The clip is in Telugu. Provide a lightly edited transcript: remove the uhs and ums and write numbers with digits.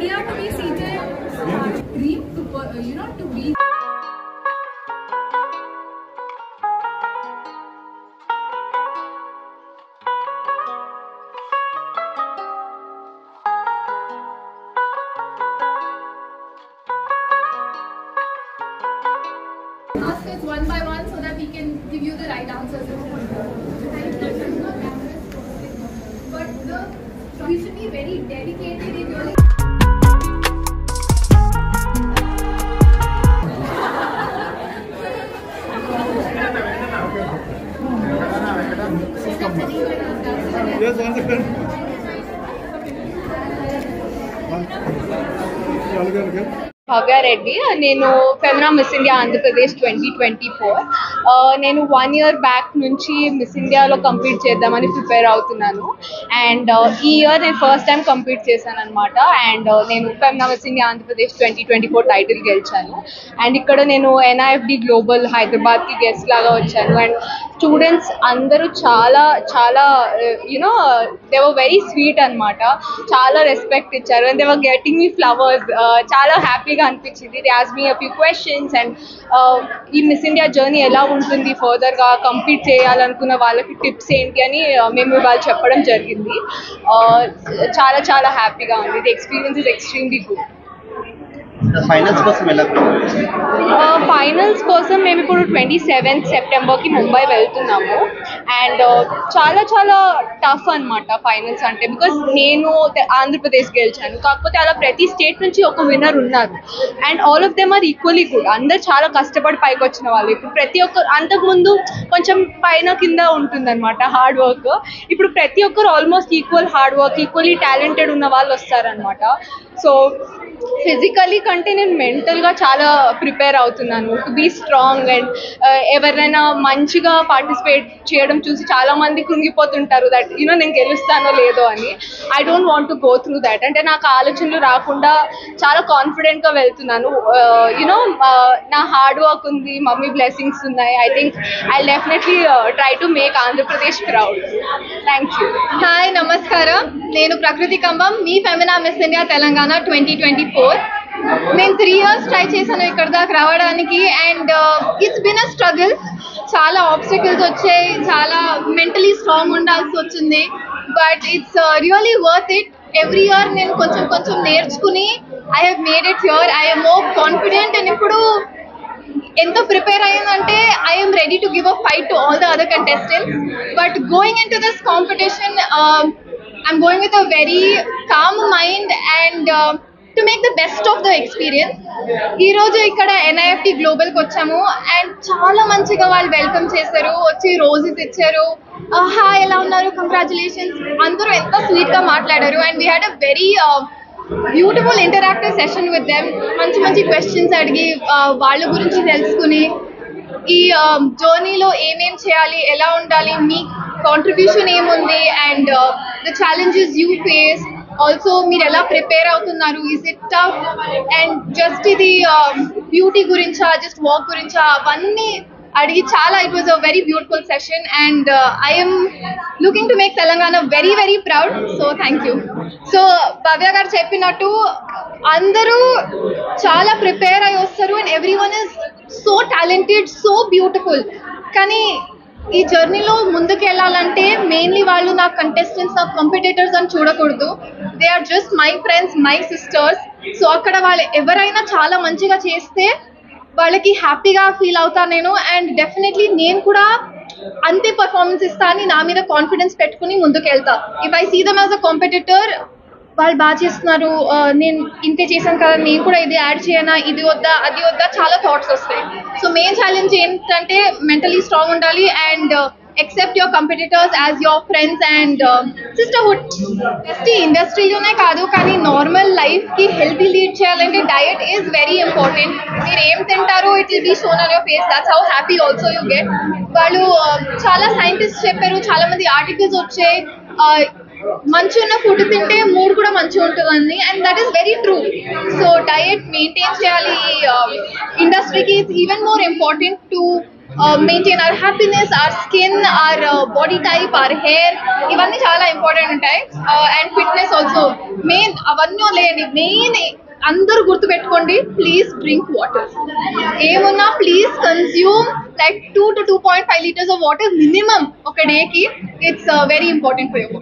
idea to be seated, dream to to be. Ask us one by one so that we can give you the right answers. But we should be very dedicated in your. Yes, one second. Bhavya Reddy, నేను ఫెమినా మిస్ ఇండియా ఆంధ్రప్రదేశ్ 2024. నేను 1 year బ్యాక్ నుంచి మిస్ ఇండియాలో కంపీట్ చేద్దామని ప్రిపేర్ అవుతున్నాను. అండ్ ఈ ఇయర్ నేను ఫస్ట్ టైం కంపీట్ చేశాను అనమాట. అండ్ నేను Femina miss India Andhra Pradesh 2024 title గెలిచాను. అండ్ ఇక్కడ నేను NIFD గ్లోబల్ హైదరాబాద్కి గెస్ట్ లాగా వచ్చాను. అండ్ స్టూడెంట్స్ అందరూ చాలా చాలా దే వర్ వెరీ స్వీట్ అనమాట. చాలా రెస్పెక్ట్ ఇచ్చారు. And they were getting me flowers. చాలా హ్యాపీగా అనిపించింది. They asked me a few questions and ఈ మిస్ ఇండియా జర్నీ ఎలా ఉంటుంది, ఫర్దర్గా కంప్లీట్ చేయాలనుకున్న వాళ్ళకి టిప్స్ ఏంటి అని మేము వాళ్ళు చెప్పడం జరిగింది. చాలా చాలా హ్యాపీగా ఉంది. The experience is extremely good. Finals కోసం ఫైనల్స్ కోసం మేము ఇప్పుడు 27th సెప్టెంబర్కి ముంబై వెళ్తున్నాము. అండ్ చాలా చాలా టఫ్ అనమాట ఫైనల్స్ అంటే. బికాజ్ నేను ఆంధ్రప్రదేశ్ గెలిచాను, కాకపోతే అలా ప్రతి స్టేట్ నుంచి ఒక విన్నర్ ఉన్నారు. And all of them are equally good. అందరు చాలా కష్టపడి పైకి వచ్చిన వాళ్ళు. ఇప్పుడు ప్రతి ఒక్కరు అంతకుముందు కొంచెం పైన కింద ఉంటుందన్నమాట హార్డ్ వర్క్. ఇప్పుడు ప్రతి ఒక్కరు almost equal hard work, equally talented ఉన్న వాళ్ళు వస్తారనమాట. సో ఫిజికలీ కంటే నేను మెంటల్గా చాలా ప్రిపేర్ అవుతున్నాను టు బీ స్ట్రాంగ్. అండ్ ఎవరైనా మంచిగా పార్టిసిపేట్ చేయడం చూసి చాలామంది కృంగిపోతుంటారు దట్ నేను గెలుస్తానో లేదో అని. I don't want to go through that. అంటే నాకు ఆలోచనలు రాకుండా చాలా కాన్ఫిడెంట్గా వెళ్తున్నాను. నా హార్డ్ వర్క్ ఉంది, మమ్మీ బ్లెస్సింగ్స్ ఉన్నాయి. I think I definitely try to make Andhra Pradesh proud. Thank you. Hi, నమస్కారం. నేను ప్రకృతి కంబం, మీ ఫెమినా మిస్ ఇండియా తెలంగాణ 2024. నేను 3 years ట్రై చేశాను ఇక్కడ దాకా రావడానికి. And it's been a struggle. చాలా ఆబ్స్టికల్స్ వచ్చాయి, చాలా మెంటలీ స్ట్రాంగ్ ఉండాల్సి వచ్చింది. But it's really worth it. Every year నేను కొంచెం కొంచెం నేర్చుకుని I have made it here. I M more confident. And ఇప్పుడు ఎంత prepare అయ్యిందంటే I am ready to give a fight to all the other contestants. But going into this competition, I'm going with a very calm mind and to make the best of the experience. ఈ రోజు ఇక్కడ NIFD గ్లోబల్కి వచ్చాము. అండ్ చాలా మంచిగా వాళ్ళు వెల్కమ్ చేశారు, వచ్చి రోజెస్ ఇచ్చారు. హాయ్, ఎలా ఉన్నారు, కంగ్రాచులేషన్స్, అందరూ ఎంత స్వీట్గా మాట్లాడారు. And we had a very beautiful interactive session with them. మంచి మంచి క్వశ్చన్స్ అడిగి వాళ్ళ గురించి తెలుసుకుని ఈ జర్నీలో ఏమేం చేయాలి, ఎలా ఉండాలి, మీ కాంట్రిబ్యూషన్ ఏముంది, and the challenges you face, also మీరు ఎలా ప్రిపేర్ అవుతున్నారు, is it tough, and just ఇది బ్యూటీ గురించా, జస్ట్ వాక్ గురించా, అవన్నీ అడిగి చాలా it was a very beautiful session. And I am looking to make Telangana very very proud. So thank you. So Bhavya గారు చెప్పినట్టు అందరూ చాలా ప్రిపేర్ అయి వస్తారు. And every one is so talented, so beautiful. కానీ ఈ జర్నీలో ముందుకు వెళ్ళాలంటే మెయిన్లీ వాళ్ళు నా కంటెస్టెంట్స్, నా కాంపిటేటర్స్ అని చూడకూడదు. They are just my friends, my sisters. So అక్కడ వాళ్ళు ఎవరైనా చాలా మంచిగా చేస్తే వాళ్ళకి హ్యాపీగా ఫీల్ అవుతా నేను. అండ్ డెఫినెట్లీ నేను కూడా అంతే పర్ఫార్మెన్స్ ఇస్తా అని నా మీద కాన్ఫిడెన్స్ పెట్టుకుని ముందుకు వెళ్తా. If I see them as a competitor, వాళ్ళు బాగా చేస్తున్నారు, నేను ఇంతే చేశాను కదా, నేను కూడా ఇది యాడ్ చేయనా, ఇది వద్దా, అది వద్దా, చాలా థాట్స్ వస్తాయి. సో మెయిన్ ఛాలెంజ్ ఏంటంటే మెంటలీ స్ట్రాంగ్ ఉండాలి and accept your competitors as your friends and sisterhood. ఇండస్ట్రీలోనే కాదు కానీ నార్మల్ లైఫ్కి హెల్తీ లీడ్ చేయాలంటే డయట్ ఈజ్ వెరీ ఇంపార్టెంట్. మీరు ఏం తింటారో it will be shown on your face. That's how happy also you get. వాళ్ళు చాలా సైంటిస్ట్ చెప్పారు, చాలా మంది ఆర్టికల్స్ వచ్చాయి, మంచి ఉన్న ఫుడ్ తింటే మూడ్ కూడా మంచిగా ఉంటుందని. And that is very true. So diet maintain చేయాలి. ఇండస్ట్రీకి even more important to maintain our happiness, our skin, our body type, hour hair, ఇవన్నీ చాలా ఇంపార్టెంట్ ఉంటాయి. And fitness also main. అవన్నీ లేని మెయిన్ అందరూ గుర్తుపెట్టుకోండి, ప్లీజ్ డ్రింక్ వాటర్. ఏమున్నా please consume like 2 to 2.5 liters of water minimum ఒక డేకి. It's very important for you.